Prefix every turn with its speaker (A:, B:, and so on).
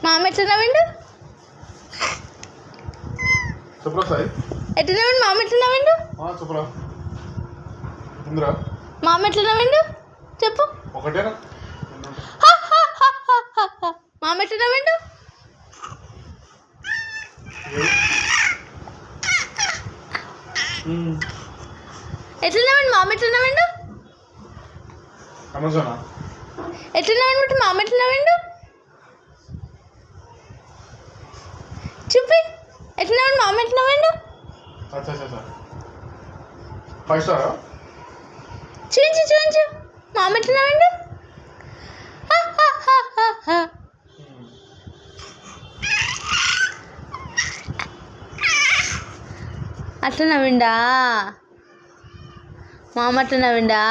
A: మామ ఎట్లా నవ్విండు?
B: చెప్పురా సాయి.
A: ఎట్లా నవ్విండు మామ? ఎట్లా నవ్విండు?
B: చెప్పురా. ఇంద్రా
A: మామ ఎట్లా నవ్విండు చెప్పు.
B: ఒకటేనా?
A: మామ ఎట్లా నవ్విండు? ఎట్లా నవ్విండు మామ? ఎట్లా నవ్విండు?
B: అమెజానా?
A: ఎట్లా నవ్విండు మామ? ఎట్లా నవ్విండు చూపి. ఎట్లా నవ్విండు మామ? ఎట్లా నవ్విండు?
B: అచ్చా 5 స్టారా?
A: చూపించు మామ ఎట్లా నవ్విండు? అట్లా నవ్విండా మామ? అట్లా నవ్విండా?